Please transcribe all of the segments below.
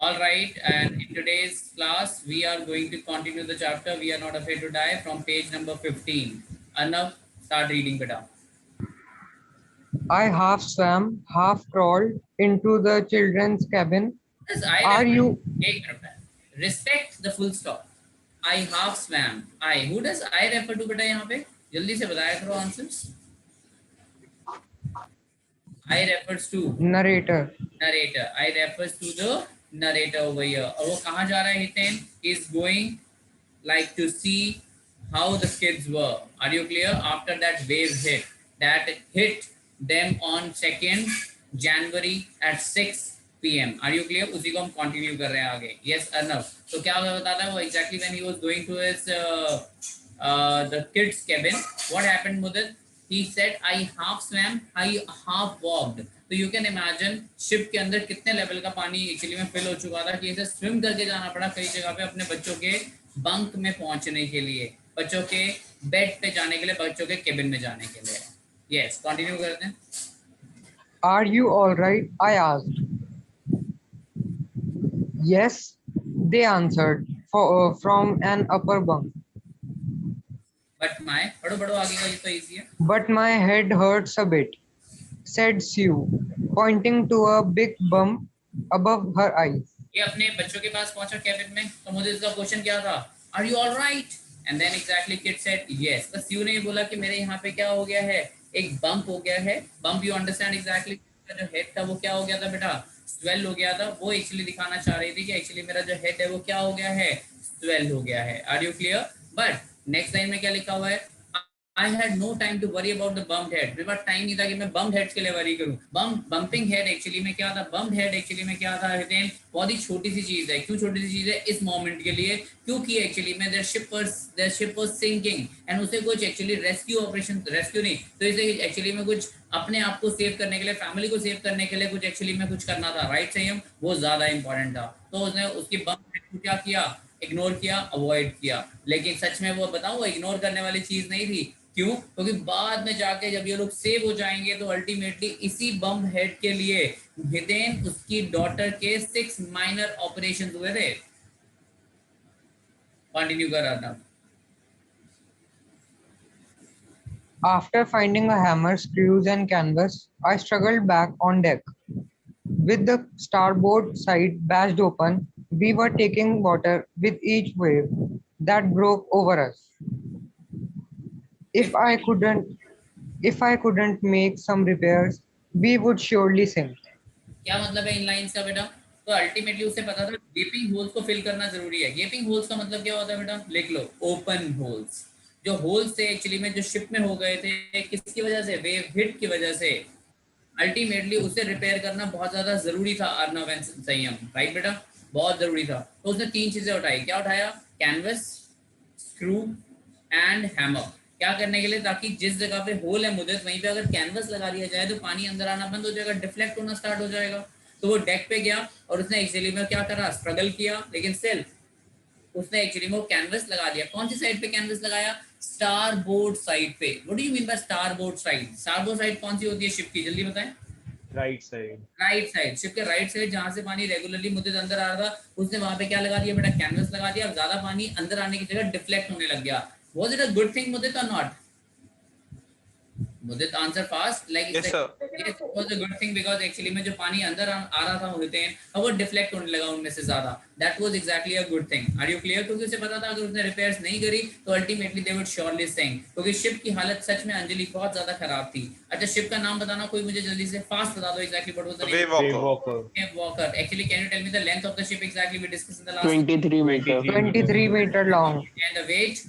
All right, and in today's class, we are going to continue the chapter We Are Not Afraid to Die from page number 15. Arnav, start reading, beta. I half swam, half crawled into the children's cabin. Yes, I Are refer. you? एक minute respect the full stop. I half swam. I. Who does I refer to बेटा यहाँ पे? जल्दी से बताया करो answers. I refers to Narrator. narrator. I refers to the narrator over here. और वो कहाँ जा रहा है Hiten? Is going like to see how the kids were. Are you clear? After that wave hit, that hit them on 2nd January at 6 p.m. Are you clear? उसी को हम continue कर रहे हैं आगे. Yes, Arnav. तो क्या बताता है वो exactly when he was going to his the kids cabin. What happened, Mudit? He said, I half swam, I half walked. तो यू कैन इमेजिन शिप के अंदर कितने लेवल का पानी एक्चुअली में फिल हो चुका था कि इसे स्विम करके जाना पड़ा कई जगह पे अपने बच्चों के बंक में पहुंचने के लिए, बच्चों के बेड पे जाने के लिए, बच्चों के केबिन में जाने के लिए. यस, कंटिन्यू करते हैं. Are you all right? I asked. Yes, they answered from an upper bunk. But my पढ़ो पढ़ो आगे का, ये तो इजी है. But my head hurts a bit, said Sue, pointing to a big bump above her eyes. ये अपने बच्चों के पास पहुंचा केबिन में, तो मुझे इसका क्वेश्चन क्या था? Are you all right? And then exactly kid said yes. बस यू ने बोला कि मेरे यहाँ पे क्या हो गया है, एक बम्प हो गया है. बम्प यू अंडरस्टैंड एग्जैक्टली, जो हेड था वो क्या हो गया था बेटा? स्वेल हो गया था. वो एक्चुअली दिखाना चाह रही थी कि एक्चुअली मेरा जो हेड है वो क्या हो गया है, स्वेल हो गया है. Are you clear? But next line में क्या लिखा हुआ है? I had no time to worry about the bumped head. मेरे पास टाइम नहीं था कि मैं bumped heads के लिए वरी करूं. Bumping head एक्चुअली में क्या था? bumped head एक्चुअली में क्या था हितेन? बहुत ही छोटी सी चीज है. क्यों छोटी सी चीज है इस मोमेंट के लिए? क्योंकि एक्चुअली में their ship was sinking and उसे कुछ एक्चुअली रेस्क्यू ऑपरेशन, रेस्क्यू नहीं तो इसे एक्चुअली में कुछ अपने आप को सेव करने के लिए, फैमिली को सेव करने के लिए कुछ एक्चुअली में कुछ करना था. राइट संयम, वो ज्यादा इंपॉर्टेंट था. तो उसने उसकी बम्प हेड को क्या किया? इग्नोर किया, अवॉइड किया. लेकिन सच में वो बताऊं, वो इग्नोर करने वाली चीज नहीं थी. क्यों? क्योंकि बाद में जाके जब ये लोग सेव हो जाएंगे तो अल्टीमेटली इसी बम हेड के लिए हितेन उसकी डॉटर के 6 माइनर ऑपरेशन हुए थे. कंटिन्यू कर रहा था. After finding a hammer, screws, and canvas, I struggled back on deck. With the starboard side bashed open, we were taking water with each wave that broke over us. If I couldn't make some repairs, we would surely sink. क्या मतलब है इन lines का बेटा? तो ultimately उसे पता था गेपिंग holes को फिल करना जरूरी है. गेपिंग होल्स का मतलब क्या होता है बेटा? लिख लो, ओपन होल्स. जो होल्स थे एक्चुअली में जो शिप में हो गए थे, किसकी वजह से? वेव हिट की वजह से. अल्टीमेटली उसे रिपेयर करना बहुत ज्यादा जरूरी था अर्नव एंड संयम. राइट बेटा, बहुत जरूरी था. तो उसने 3 चीजें उठाई. क्या उठाया? Canvas, screw and hammer. क्या करने के लिए? ताकि जिस जगह पे होल है मुद्दत, वहीं पे अगर कैनवस लगा दिया जाए तो पानी अंदर आना बंद हो जाएगा, डिफ्लेक्ट होना स्टार्ट हो जाएगा. तो वो डेक पे गया और उसने एक्चुअली में क्या करा? स्ट्रगल किया. लेकिन स्टिल उसने एक्चुअली में वो कैनवस लगा दिया. कौन सी साइड पे कैनवस लगाया? स्टार बोर्ड साइड पे. What do you mean by star board side? Star board side कौन सी होती है शिप की? जल्दी बताएं. Right side. Right side. Ship के राइट साइड जहां से पानी रेगुलरली मुद्दत अंदर आ रहा था, उसने वहां पे क्या लगा दिया बेटा? कैनवस लगा दिया. अब ज्यादा पानी अंदर आने की जगह डिफ्लेक्ट होने लग गया. Was it a good thing, Mudit, or not? Mudit, answer fast. Like Yes, sir. Yes, it was a good thing because actually में जो पानी अंदर आ रहा था हितेन, अब वो डिफ्लेक्ट होने लगा उनमें से ज्यादा. That was exactly a good thing. Are you clear? क्योंकि उसे पता था अगर उसने रिपेयर्स नहीं करी तो ultimately they would surely sink. क्योंकि शिप की हालत सच में अंजलि बहुत ज्यादा खराब थी. अच्छा, शिप का नाम बताना कोई मुझे जल्दी से फास्ट बता दो. Exactly what was the name? Wavewalker. Wavewalker. Actually, can you tell me the length of the ship exactly? We discussed in the last. 23 meter, 23-meter long, And the weight?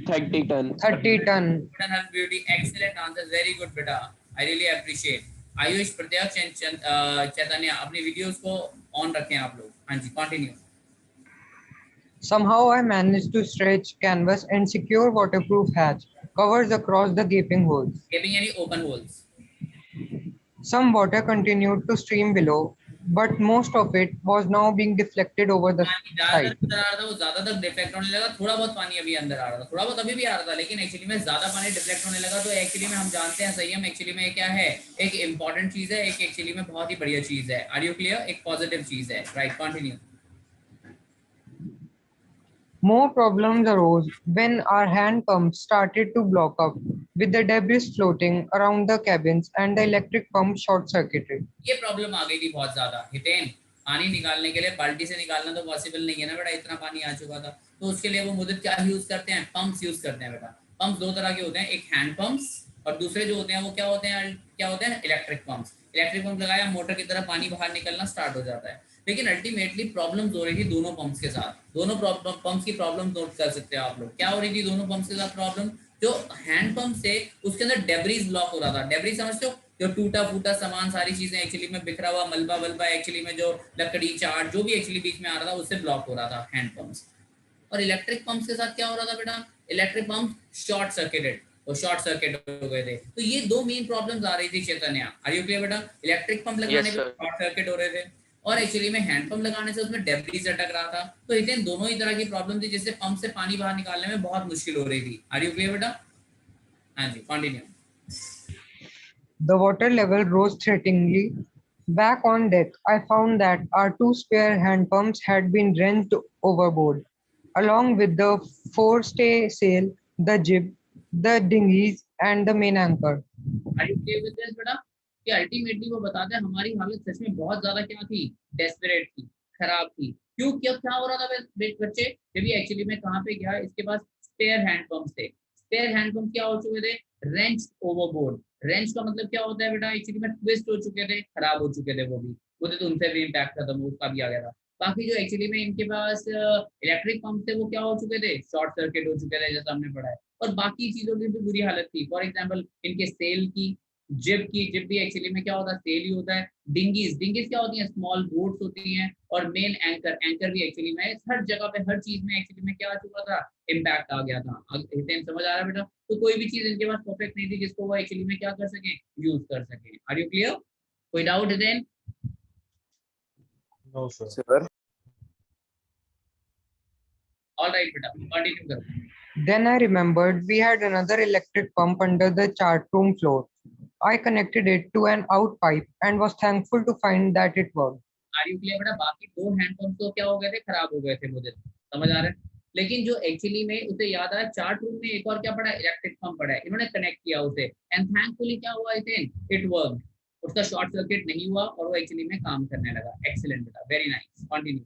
30 ton. 30 ton. Good and health beauty. Excellent answers. Very good, beta. I really appreciate. Ayush, प्रत्यक्ष and चैतन्य अपनी videos को on रखें आप लोग. हाँ जी, continue. Somehow I managed to stretch canvas and secure waterproof hatch covers across the gaping holes. Gaping यानी open holes. Some water continued to stream below, but most of it was now being deflected over the पानी side. ज्यादातर अंदर आ रहा था, वो ज्यादातर deflect होने लगा. थोड़ा बहुत पानी अभी अंदर आ रहा था, थोड़ा बहुत अभी भी आ रहा था, लेकिन एक्चुअली में ज्यादा पानी डिफ्लेक्ट होने लगा. तो एक्चुअली में हम जानते हैं संयम एक्चुअली में क्या है? एक इंपॉर्टेंट चीज है, एक एक्चुअली में बहुत ही बढ़िया चीज है. Are you clear? एक पॉजिटिव चीज है. Right, continue. More problems arose when our hand pumps started to block up, with the debris floating around the cabins and the electric pump short-circuited. ये प्रॉब्लम आ गई थी बहुत ज्यादा हितेन। पानी निकालने के लिए बाल्टी से निकालना तो पॉसिबल नहीं है ना बेटा, इतना पानी आ चुका था। तो उसके लिए वो मुद्दत क्या यूज करते हैं, पंप्स यूज करते हैं बेटा। पंप्स दो तरह के होते हैं, एक हैंड पंप्स और दूसरे जो होते हैं वो क्या होते हैं इलेक्ट्रिक पंप्स। इलेक्ट्रिक पंप लगाया, मोटर की तरह पानी बाहर निकलना स्टार्ट हो जाता है। लेकिन अल्टीमेटली प्रॉब्लम्स हो रही थी दोनों पंप्स के साथ। दोनों पंप्स की प्रॉब्लम नोट कर सकते हो आप लोग। क्या हो रही थी दोनों पंप्स के साथ प्रॉब्लम? जो हैंड पंप से उसके अंदर डेब्रीज ब्लॉक हो रहा था। डेब्रीज समझते हो, जो टूटा फूटा सामान, सारी चीजें एक्चुअली में बिखरा हुआ मलबा वलबा, एक्चुअली में जो लकड़ी चार जो भी एक्चुअली बीच में आ रहा था उससे ब्लॉक हो रहा था हैंड पंप्स। और इलेक्ट्रिक पंप्स के साथ क्या हो रहा था बेटा, इलेक्ट्रिक पंप शॉर्ट सर्किटेड, वो शॉर्ट सर्किट हो गए थे। तो ये दो मेन प्रॉब्लम्स आ रही थी चैतन्य। आर यू क्लियर बेटा? इलेक्ट्रिक पंप लगाने Yes, पे sir. शॉर्ट सर्किट हो रहे थे और एक्चुअली में हैंड पंप लगाने से उसमें डेब्रीज अटक रहा था। तो इतने दोनों ही तरह की प्रॉब्लम थी जिससे पंप से पानी बाहर निकालने में बहुत मुश्किल हो रही थी। आर यू क्लियर बेटा? हाँ जी, continue. The water level rose threateningly. Back on deck, I found that our two spare hand pumps had been wrenched overboard, along with the forestay-sail, the jib, the dinghies, and the main anchor. Are you clear with this बेटा? कि ultimately वो बताते हैं हमारी हालत सच में बहुत ज्यादा क्या थी, डेस्परेट थी, खराब थी। क्यों, क्या क्या हो रहा था बच्चे? जब ये एक्चुअली में कहाँ पे गया, इसके पास स्पेयर हैंड पंप थे। स्पेयर हैंड पंप क्या हो चुके थे, रेंच ओवरबोर्ड। रेंच का मतलब क्या होता है बेटा, एक्चुअली में ट्विस्ट हो चुके थे, खराब हो चुके थे वो तो उनसे भी इम्पैक्ट खत्म, उसका भी आ गया था। बाकी जो एक्चुअली में इनके पास इलेक्ट्रिक पंप थे वो क्या हो चुके थे, शॉर्ट सर्किट हो चुके थे जैसा हमने पढ़ा है। और बाकी चीजों की भी बुरी हालत थी। फॉर एग्जाम्पल इनके सेल की, जिप भी एक्चुअली में क्या होता है, सेल ही होता है। डिंगीज क्या होती है, स्मॉल बोट्स होती हैं। और मेन एंकर भी एक्चुअली में हर जगह पे हर चीज में एक्चुअली में क्या आ चुका था, इम्पैक्ट आ गया था। समझ आ रहा है बेटा? तो कोई भी चीज इनके पास परफेक्ट नहीं थी जिसको वो एक्चुअली में क्या कर सके, यूज कर सके। Are you clear? कोई doubt then? No, sir. Sir. All right बेटा, कंटिन्यू करो। Then I remembered we had another electric pump under the chart room floor. I connected it to an out pipe and was thankful to find that it worked. Are you clear बेटा? बाकी दो hand pump तो क्या हो गए थे, खराब हो गए थे, मुझे समझ आ रहा है। लेकिन जो एक्चुअली में उसे याद आया, चार्ट रूम में एक और क्या पड़ा है, इलेक्ट्रिक पंप पड़ा है। इन्होंने कनेक्ट किया उसे एंड थैंकफुली क्या हुआ, इट वर्क। उसका शॉर्ट सर्किट नहीं हुआ और वो एक्चुअली में काम करने लगा। एक्सीलेंट बेटा, very nice, continue.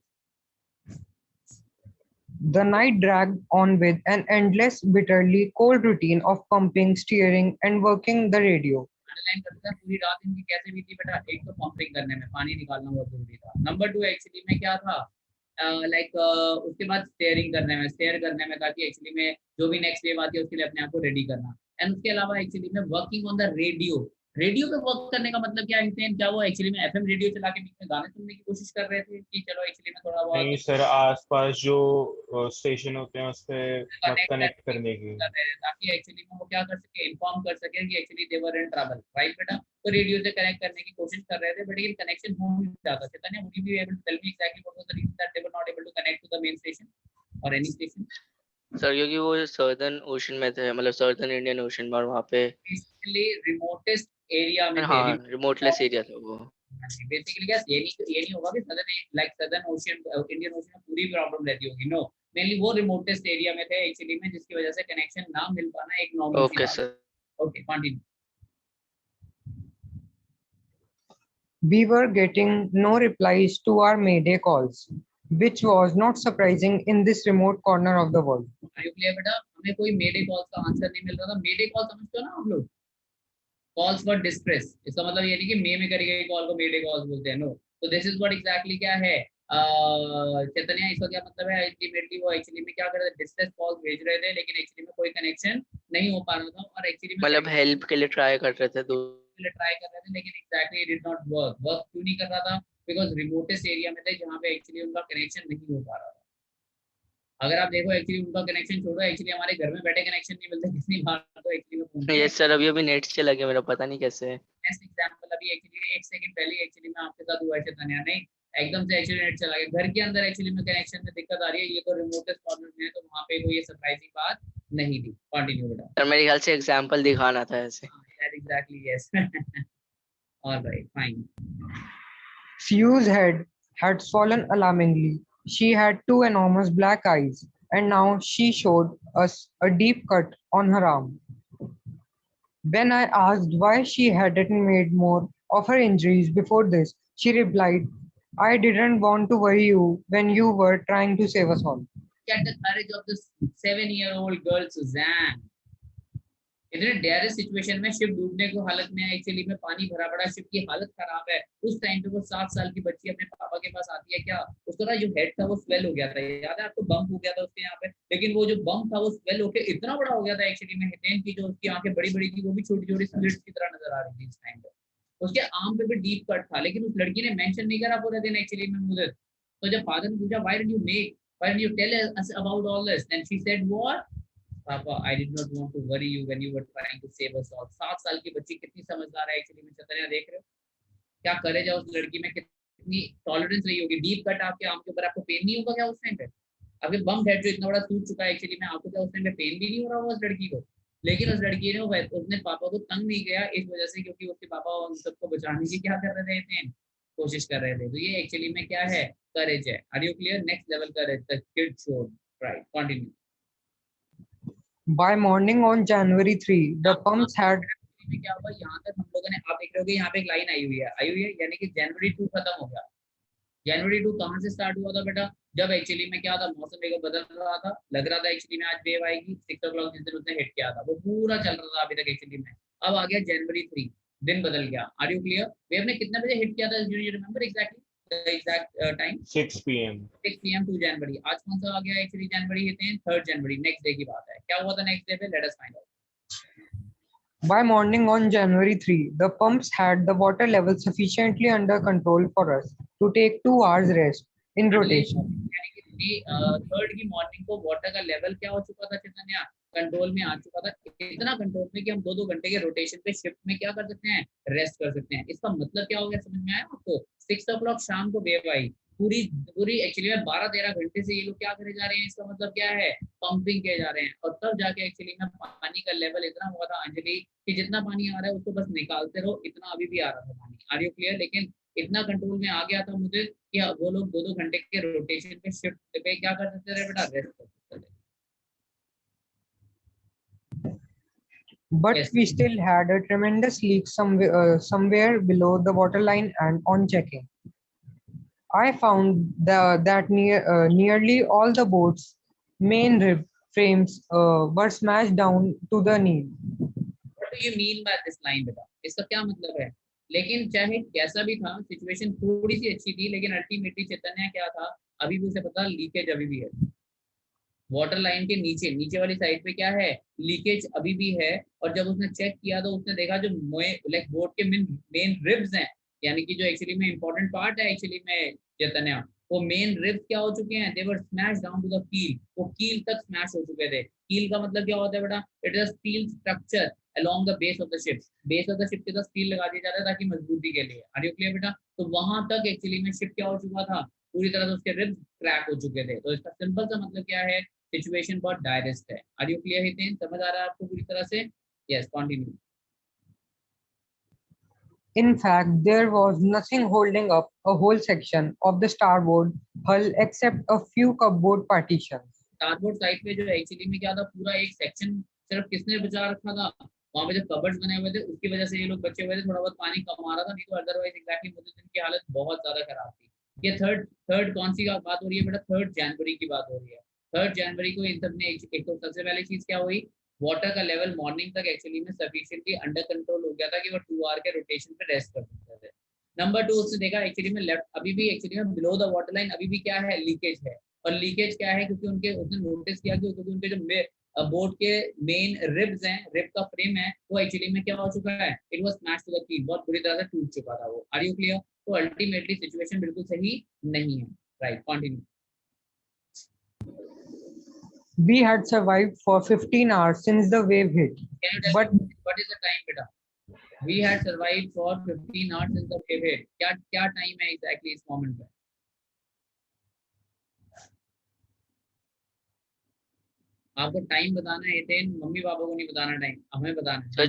The night dragged on with an endless, bitterly cold routine of pumping, steering, and working the radio. Underline करता है पूरी रात इनकी कैसे बीती बेटा। एक तो पंपिंग करने में, पानी निकालना बहुत जरूरी था। नंबर 2 एक्चुअली में क्या था, उसके बाद स्टेयरिंग करने में, स्टेयर करने में, ताकि एक्चुअली में जो भी नेक्स्ट वेव आती है उसके लिए अपने आप को रेडी करना। एंड उसके अलावा एक्चुअली में working on the radio. Radio पे वर्क करने का मतलब क्या है, क्या वो एक्चुअली में एफएम रेडियो चला के बीच में गाने सुनने की कोशिश कर रहे थे कि चलो एक्चुअली में थोड़ा बहुत नहीं सर, आसपास जो स्टेशन होते हैं उस पे कनेक्ट करने की, ताकि एक्चुअली में वो क्या कर सके, इन्फॉर्म कर सके कि actually they were in trouble, right बेटा? तो रेडियो से कनेक्ट करने की कोशिश कर रहे थे, बट ये कनेक्शन हो नहीं जाता। चैतन्य, would you be able to tell me exactly what was the reason that they were not able to connect to the main station or any station? Sir क्योंकि वो सर्दर्न ओशन में थे, मतलब southern Indian ocean में, और वहाँ पे basically remotest area में थे। हाँ रिमोटलेस एरिया था वो। बेसिकली क्या, ये नहीं होगा कि सदर्न ओशियन, इंडियन ओशियन में पूरी प्रॉब्लम रहती होगी, नो। मेनली वो रिमोटेस्ट एरिया में थे एक्चुअली में, जिसकी वजह से कनेक्शन ना मिल पाना एक नॉर्मल सी ओके बात। Sir. Okay, continue. We were getting no replies to our Mayday calls, which was not surprising in this remote corner of the world. Are you clear बेटा? हमें कोई मेडे कॉल्स का आंसर नहीं मिल रहा था। मेडे कॉल समझते हो ना आप लोग, कॉल्स फॉर डिस्ट्रेस। इसका मतलब ये नहीं कि मे में करी गई कॉल को मेडे कॉल्स बोलते हैं, नो। तो दिस इज व्हाट एग्जैक्टली क्या है चैतन्य, इसका क्या मतलब है? अल्टीमेटली वो एक्चुअली में क्या कर रहे थे, डिस्ट्रेस कॉल्स भेज रहे थे, लेकिन एक्चुअली में कोई कनेक्शन नहीं हो पा रहा था। और एक्चुअली में मतलब हेल्प के लिए ट्राई कर रहे थे, ट्राई कर रहे थे, लेकिन exactly it did not work. Work क्यों नहीं कर रहा था? बिकॉज रिमोटेस्ट एरिया में थे जहाँ पे एक्चुअली उनका कनेक्शन नहीं हो पा रहा था। अगर आप देखो एक्चुअली उनका कनेक्शन छोड़ो, एक्चुअली हमारे घर में बैठे कनेक्शन नहीं मिलते कितनी बार, तो एक्चुअली में फोन। यस सर, अभी नेट चला गया मेरा, पता नहीं कैसे। बेस्ट एग्जांपल अभी एक्चुअली 1 सेकंड पहले एक्चुअली में आपके साथ हुआ है चैतन्य, नहीं एकदम से एक्चुअली नेट चला गया। घर के अंदर एक्चुअली में कनेक्शन में दिक्कत आ रही है, ये तो रिमोटेस्ट प्रॉब्लम है, तो वहाँ पे कोई सरप्राइजिंग बात नहीं थी। कंटिन्यू बेटा। सर मेरे ख्याल से एग्जांपल दिखाना था ऐसे। Exactly, yes. Alright, fine. Sue's head had swollen alarmingly. She had two enormous black eyes, and now she showed us a deep cut on her arm. When I asked why she hadn't made more of her injuries before this, she replied, I didn't want to worry you when you were trying to save us all. Get the courage of this 7-year-old girl Suzanne. इतने dare situation में ship डूबने को हालत में है, actually में पानी भरा पड़ा, शिप की हालत खराब है, उस टाइम पे वो 7 साल की बच्ची अपने पापा के पास आती है। क्या उसका ना जो हेड था वो स्वेल हो गया था, याद है आपको, बम्प हो गया था उसके यहाँ पे, लेकिन वो जो बम्प था वो स्वेल होकर इतना बड़ा हो गया था एक्चुअली में, हितेन की जो उसकी आंखें बड़ी बड़ी थी वो भी छोटी छोटी स्लिट्स की तरह नजर आ रही थी इस टाइम पे। उसके आर्म पे भी डीप कट था, लेकिन उस लड़की ने मेंशन नहीं करा पूरे दिन एक्चुअली में मुझे। तो जब फादर ने पूछा why did you tell us about all this, then she said what, papa I did not want to worry you when you were trying to save us all. 7 साल की बच्ची कितनी समझदार है एक्चुअली में, चतनिया देख रहे हो क्या करेज है उस लड़की में, कितनी टॉलरेंस रही होगी। डीप कट आपके आर्म के ऊपर, आपको पेन नहीं होगा क्या उस टाइम पे? आपके बम हेड जो इतना बड़ा टूट चुका है एक्चुअली में, आपको क्या उस टाइम पे पेन भी नहीं हो रहा होगा उस लड़की को? लेकिन उस लड़की ने उसने पापा को तंग नहीं किया इस वजह से, क्योंकि उसके पापा उन सबको बचाने की क्या कर रहे थे, कोशिश कर रहे थे। तो ये एक्चुअली में क्या है, करेज है। Are you clear? Next level courage the kid showed, right, continue. By morning on January 3, the pumps had में क्या हुआ यहाँ तक हम लोगों ने, आप देख रहे हो यहाँ पे एक लाइन आई हुई है, यानी कि जनवरी 2 खत्म हो गया। जनवरी 2 कहाँ से स्टार्ट हुआ था बेटा? जब एक्चुअली में क्या था, मौसम देखो बदल रहा था, लग रहा था एक्चुअली में आज वेव आएगी। 6 o'clock जिस दिन उसने हिट किया था वो पूरा चल रहा था अभी तक एक्चुअली में। अब आ गया जनवरी 3, दिन बदल गया। Are you clear? वेव ने कितने बजे हिट किया था, you remember exactly exact time? 6 PM 6 PM 2 जनवरी। आज कौन सा आ गया एक्चुअली जनवरी, हिते हैं 3rd जनवरी, नेक्स्ट डे की बात है। क्या हुआ था नेक्स्ट डे पे, let us find out. By morning on January 3, the pumps had the water level sufficiently under control for us to take 2 hours rest in rotation. यानी कि 3rd की मॉर्निंग को वाटर का लेवल क्या हो चुका था चैतन्या, कंट्रोल में आ चुका था। इतना कंट्रोल में कि हम 2-2 घंटे के रोटेशन पे शिफ्ट में क्या कर सकते हैं, रेस्ट कर सकते हैं। इसका मतलब क्या हो गया, समझ में आया आपको? 6 o'clock शाम को वेव आई, पूरी पूरी एक्चुअली में 12-13 घंटे से ये लोग क्या करे जा रहे हैं, इसका मतलब क्या है, पंपिंग किए जा रहे हैं। और तब जाके एक्चुअली में पानी का लेवल इतना हुआ था अंजलि कि जितना पानी आ रहा है उसको बस निकालते रहो, इतना अभी भी आ रहा था पानी। Are you clear? लेकिन इतना कंट्रोल में आ गया था मुझे कि वो लोग 2-2 घंटे के रोटेशन पे शिफ्ट पे क्या कर सकते थे बेटा, रेस्ट कर सकते थे। But Yes. we still had a tremendous leak somewhere below the waterline, and on checking, I found that nearly all the boat's main rib frames were smashed down to the knee. What do you mean by this line बेटा, इसका क्या मतलब है? लेकिन चाहे कैसा भी था, सिचुएशन थोड़ी सी अच्छी थी, लेकिन अल्टीमेटली चैतन्य क्या था, अभी भी उसे पता लीकेज अभी भी है। वाटर लाइन के नीचे नीचे वाली साइड पे क्या है, लीकेज अभी भी है। और जब उसने चेक किया तो उसने देखा जो लाइक बोट के मेन रिब्स हैं, यानी कि जो एक्चुअली में इंपॉर्टेंट पार्ट है एक्चुअली में चैतन्य, वो मेन रिब्स क्या हो चुके हैं, दे वर स्मैश डाउन टू द कील, वो कील तक स्मैश हो चुके थे। कील का मतलब क्या होता है बेटा, it is steel structure along the base of the ship, base of the ship के साथ स्टील लगा दिया जाता है ताकि मजबूती के लिए। आर यू क्लियर बेटा? तो वहां तक एक्चुअली में शिप क्या हो चुका था, पूरी तरह से उसके रिब्स क्रैक हो चुके थे। तो इसका सिंपल सा मतलब क्या है, सिचुएशन बहुत डायरेस्ट है। आर यू क्लियर हितेन, समझ आ रहा है आपको पूरी तरह से? Yes, continue. In fact, there was nothing holding up a whole section of the starboard hull except a few cupboard partitions. Starboard side पे जो एक्चुअली में क्या था, पूरा एक सेक्शन सिर्फ किसने बचा रखा था, वहां पे जो कबर्ड्स बने हुए थे उसकी वजह से ये लोग बचे हुए थे, थोड़ा बहुत पानी कम आ रहा था, नहीं तो अदरवाइज एग्जैक्टली मुद्दे की हालत बहुत ज्यादा खराब थी। ये थर्ड कौन सी बात हो रही है बेटा, 3rd जनवरी की बात हो रही है। 3rd जनवरी को इन सब ने एक तो सबसे पहले चीज क्या हुई, वाटर का लेवल मॉर्निंग तक एक्चुअली में सफिशिएंटली अंडर कंट्रोल हो गया था कि वो 2 आवर के रोटेशन पे रेस्ट कर सकते थे। नंबर 2, उसने देखा एक्चुअली में लेफ्ट अभी भी एक्चुअली में बिलो द वाटर लाइन अभी भी क्या है, लीकेज है। और लीकेज क्या है, क्योंकि उनके उसने नोटिस किया कि क्योंकि उनके जो बोट के मेन रिब्स हैं, रिब का फ्रेम है, वो एक्चुअली में क्या हो चुका है, it was smash to the keel, बहुत बुरी तरह से टूट चुका था वो। Are you clear? तो अल्टीमेटली सिचुएशन बिल्कुल सही नहीं है, right, continue. We had survived for 15 hours since the wave hit. Can you tell But me what is the time beta? We had survived for 15 hours since the wave hit. क्या time है exactly इस moment पे? आपको time बताना है थे, mummy papa को नहीं बताना टाइम, हमें बताना सर है।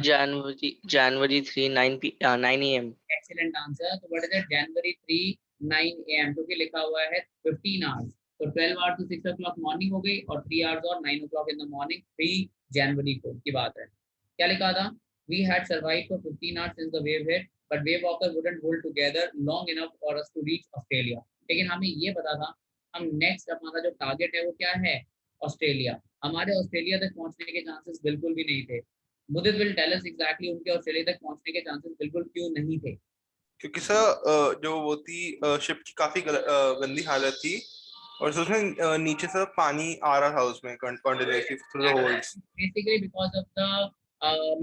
जनवरी 3 9 AM। Excellent answer. तो what is it, January 3 9 AM, क्योंकि लिखा हुआ है 15 आवर्स, तो 12 आवर्स to 6 o'clock मॉर्निंग हो गई और 3 आवर्स और 9 o'clock in the morning 3 जनवरी को की बात है। क्या लिखा था? We had survived for 15 hours since the wave hit, but wave walker wouldn't hold together long enough for us to reach Australia. लेकिन हमें ये पता था हम नेक्स्ट हमारा जो टारगेट है वो क्या है? ऑस्ट्रेलिया। हमारे ऑस्ट्रेलिया तक पहुंचने के चांसेस बिल्कुल भी नहीं थे। मुदित विल टेल अस एग्जैक्टली उनके ऑस्ट्रेलिया तक पहुंचने के चांसेस बिल्कुल क्यों नहीं थे। क्योंकि सर जो वो थी शिप की काफी गंदी हालत थी और उसमें नीचे से पानी आ रहा था उसमें continuously through the holes. Basically because of the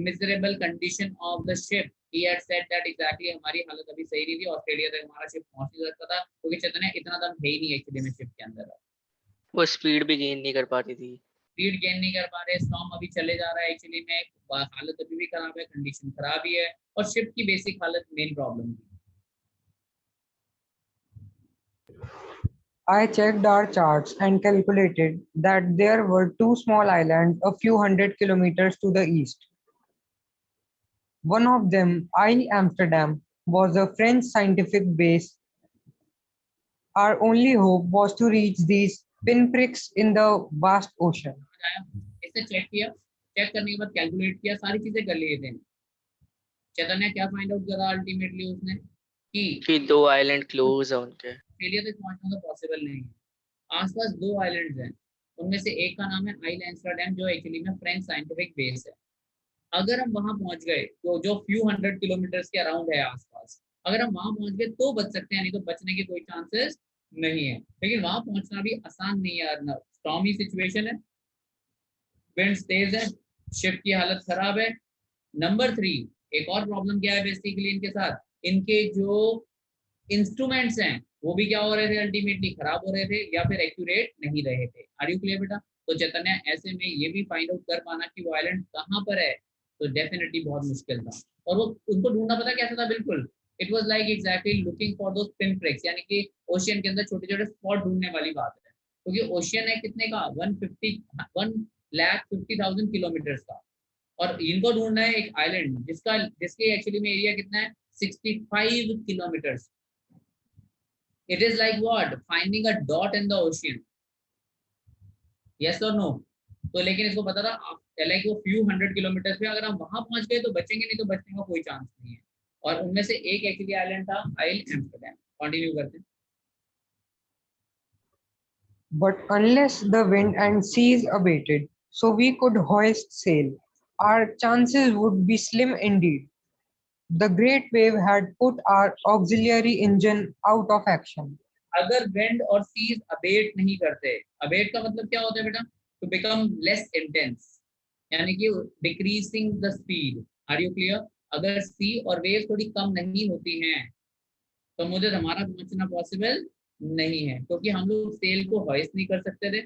miserable condition of the ship, he had said that exactly हमारी हालत अभी सही नहीं थी, ऑस्ट्रेलिया तक हमारा शिप पहुंच नहीं सकता था क्योंकि चैतन्य इतना दम है ही नहीं एक्चुअली में शिप के अंदर। वो स्पीड भी गेन नहीं कर पाती थी। स्पीड गेन नहीं कर पा रहे, स्टॉर्म अभी चले जा रहा है एक्चुअली में, हालत अभी भी खराब है, कंडीशन खराब ही है और शिप की बेसिक हालत मेन प्रॉब्लम थी। I checked our charts and calculated that there were two small islands a few hundred kilometers to the east. One of them, Isle Amsterdam, was a French scientific base. Our only hope was to reach these pinpricks in the vast ocean. इससे check किया, check करने के बाद calculate किया, सारी चीजें कर लिए थे। चैतन्य क्या फाइंड आउट करा अल्टीमेटली उसने कि 2 आइलैंड क्लोज है उनके। ऑस्ट्रेलिया तक पहुंचना तो पॉसिबल नहीं है। आसपास 2 आइलैंड्स हैं, उनमें से एक का नाम है आइल एम्स्टर्डम जो एक्चुअली में फ्रेंच साइंटिफिक बेस है। अगर हम वहां पहुंच गए तो जो फ्यू हंड्रेड किलोमीटर्स के अराउंड है आसपास, अगर हम वहां पहुंच गए तो बच सकते हैं, नहीं तो बचने के कोई चांसेस नहीं है। लेकिन वहां पहुंचना भी आसान नहीं है यार, स्टॉर्मी सिचुएशन है, विंड्स तेज है, शिप की हालत खराब है। नंबर 3 एक और प्रॉब्लम क्या है बेसिकली इनके साथ, इनके जो इंस्ट्रूमेंट्स हैं वो भी क्या हो रहे थे, अल्टीमेटली खराब हो रहे थे या फिर एक्यूरेट नहीं रहे थे। आर यू क्लियर बेटा? तो चैतन्य ऐसे में ये भी फाइंड आउट कर पाना कि वो आइलैंड कहाँ पर है तो डेफिनेटली बहुत मुश्किल था। और वो उनको ढूंढना पता कैसा था, बिल्कुल it was like exactly looking for those pin prix, यानी कि ओशियन के अंदर छोटे छोटे स्पॉट ढूंढने वाली बात है। क्योंकि ओशियन है कितने का, 1,50,000 किलोमीटर्स का, और इनको ढूंढना है एक आइलैंड जिसके एक्चुअली में एरिया कितना है, 65 kilometres. It is like what? Finding a dot in the ocean. Yes or no? तो लेकिन इसको पता था लाइक वो फ्यू हंड्रेड किलोमीटर्स पे, अगर हम वहां पहुंच गए तो बचेंगे, नहीं तो बचने का कोई चांस नहीं है। और उनमें से एक एक्चुअली आइलैंड था आइल एम्स्टर्डम। कंटिन्यू करते हैं। But unless the wind and seas abated, so we could hoist sail, our chances would be slim indeed. The great wave had put our auxiliary engine out of action. अगर wind और seize abate नहीं करते, abate का मतलब क्या होता है बेटा, टू बिकम लेस इंटेंस, यानी कि decreasing the speed. Are you clear? अगर सी और वेव थोड़ी कम नहीं होती हैं तो मुझे हमारा पहुंचना पॉसिबल नहीं है, क्योंकि हम लोग सेल को हॉइस्ट नहीं कर सकते थे।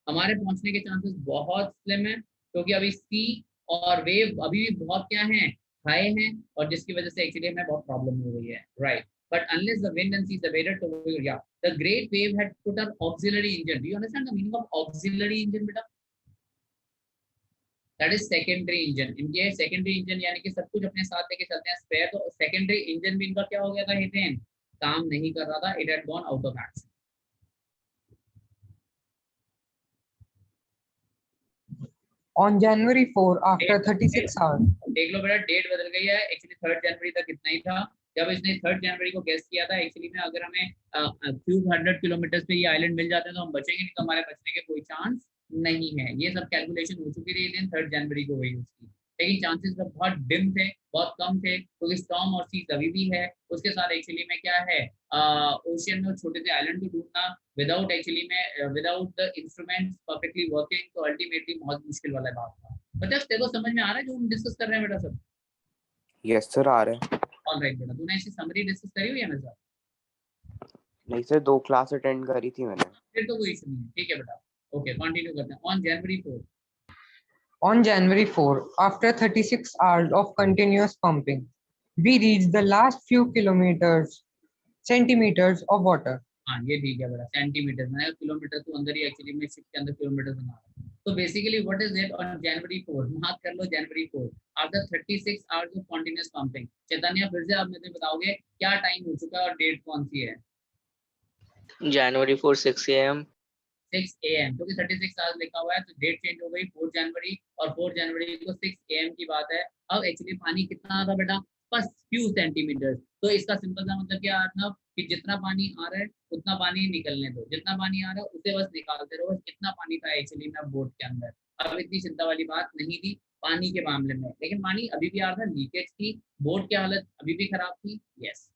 हमारे पहुंचने के चांसेस बहुत स्लिम है, क्योंकि अभी सी और वेव अभी भी बहुत क्या है, हाई हैं, और जिसकी वजह से एक्चुअली हमें बहुत प्रॉब्लम हो रही है, right. But unless the wind and seas abated, so yeah, the great wave had put our auxiliary engine. Do you understand the meaning of auxiliary engine, beta? That is secondary engine. इनके secondary engine यानी कि सब कुछ अपने साथ लेके चलते हैं स्पेयर, तो secondary engine भी इनका क्या हो गया था, हितेन काम नहीं कर रहा था, it had gone out of action. On January 4, after 36 hours, देख लो बेटा, डेट बदल गई है, एक्चुअली 3 जनवरी तक इतना ही था जब इसने 3 जनवरी को गेस किया था। एक्चुअली में अगर हमें फ्यू हंड्रेड किलोमीटर्स पे ये आइलैंड मिल जाते हैं तो हम बचेंगे, नहीं तो हमारे बचने के कोई चांस नहीं है। ये सब कैलकुलेशन हो चुकी थी दिन 3 जनवरी को हुई उसकी, लेकिन चांसेस तो बहुत डिम थे, बहुत कम थे, क्योंकि स्टॉर्म और सीज अभी भी है। उसके साथ एक्चुअली में क्या है, ओशियन में छोटे से आइलैंड को ढूंढना विदाउट एक्चुअली में without the instruments perfectly working, तो अल्टीमेटली बहुत मुश्किल वाला बात था। बच्चा तेरे को समझ में आ रहा है जो हम डिस्कस कर रहे हैं बेटा सब? यस सर आ रहे हैं। ऑलराइट बेटा, तूने इसकी समरी डिस्कस करी हुई है मेरे साथ? नहीं सर 2 क्लास अटेंड करी थी मैंने। फिर तो कोई इशू नहीं है, ठीक है बेटा। ओके कंटिन्यू करते हैं। On January 4, on January 4, after 36 hours of continuous pumping, we reached the last few centimeters of water. हाँ ये ठीक है बेटा, सेंटीमीटर में, किलोमीटर तो अंदर ही एक्चुअली में शिप के अंदर किलोमीटर बना रहा है। तो basically what is it on January 4, mark कर लो जनवरी 4, after 36 hours of continuous pumping. Chaitanya फिर से आप मुझे बताओगे क्या टाइम हो चुका है और डेट कौन सी है? January 4 6 a.m. 6 AM, क्योंकि 36 आवर्स लिखा हुआ है तो डेट चेंज हो गई 4 जनवरी, और 4 जनवरी को 6 AM की बात है। अब एक्चुअली पानी कितना आ था बेटा, बस फ्यू सेंटीमीटर। तो इसका सिंपल सा मतलब क्या है कि जितना पानी आ रहा है उतना पानी निकलने दो, जितना पानी आ रहा है उसे बस निकालते रहो, बस इतना पानी था एक्चुअली में बोट के अंदर। अब इतनी चिंता वाली बात नहीं थी पानी के मामले में, लेकिन पानी अभी भी आ रहा था, लीकेज थी, बोट की हालत अभी भी खराब थी। Yes.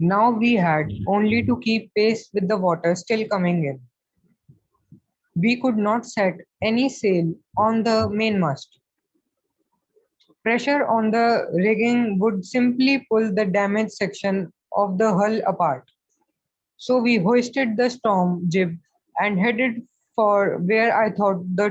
Now we had only to keep pace with the water still coming in. We could not set any sail on the mainmast. Pressure on the rigging would simply pull the damaged section of the hull apart. So we hoisted the storm jib and headed for where I thought the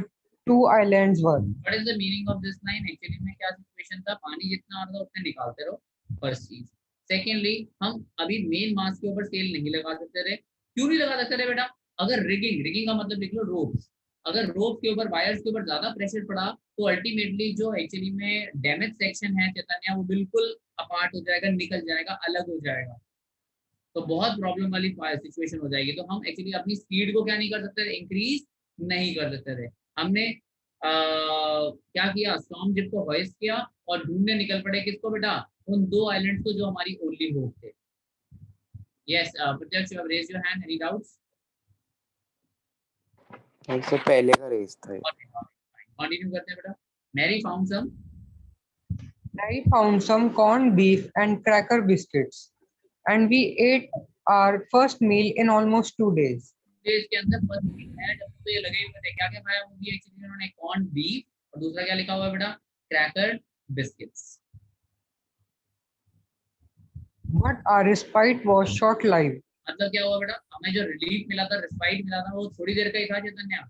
two islands were. What is the meaning of this line? Actually में क्या situation था, पानी जितना आ रहा था उतने निकालते रहो, फर्स्ट चीज। सेकेंडली, हम अभी मेन मास्ट के ऊपर सेल नहीं लगा सकते थे। क्यों नहीं लगा सकते थे बेटा? अगर रिगिंग का मतलब लिख लो रोप्स, अगर रोप के ऊपर, वायर्स के ऊपर ज्यादा प्रेशर पड़ा तो अल्टीमेटली जो एक्चुअली में डैमेज सेक्शन है चैतन्य, वो बिल्कुल अपार्ट हो जाएगा, निकल जाएगा, अलग हो जाएगा, तो बहुत प्रॉब्लम वाली सिचुएशन हो जाएगी। तो हम एक्चुअली अपनी स्पीड को क्या नहीं कर सकते थे, इंक्रीज नहीं कर सकते थे। हमने क्या किया, स्टॉर्म जिप को हॉइस्ट किया और ढूंढने निकल पड़े किसको बेटा, उन दो आइलैंड्स को जो हमारी ओनली होप थे। Yes Pratyaksh, you have raised your hand, any doubts? इससे पहले का रेस था। कंटिन्यू करते हैं बेटा। Mary found some corned beef and cracker biscuits, and we ate our first meal in almost 2 days. इसके अंदर फर्स्ट है, जब तो ये लगे हुए थे, क्या क्या खाया वो भी एक्चुअली उन्होंने, कॉर्न बीफ, और दूसरा क्या लिखा हुआ है बेटा, cracker biscuits. But our respite was short-lived. मतलब क्या हुआ बेटा, हमें जो रिलीफ मिला था, रिस्पाइट मिला था, वो थोड़ी देर का ही था चैतन्य।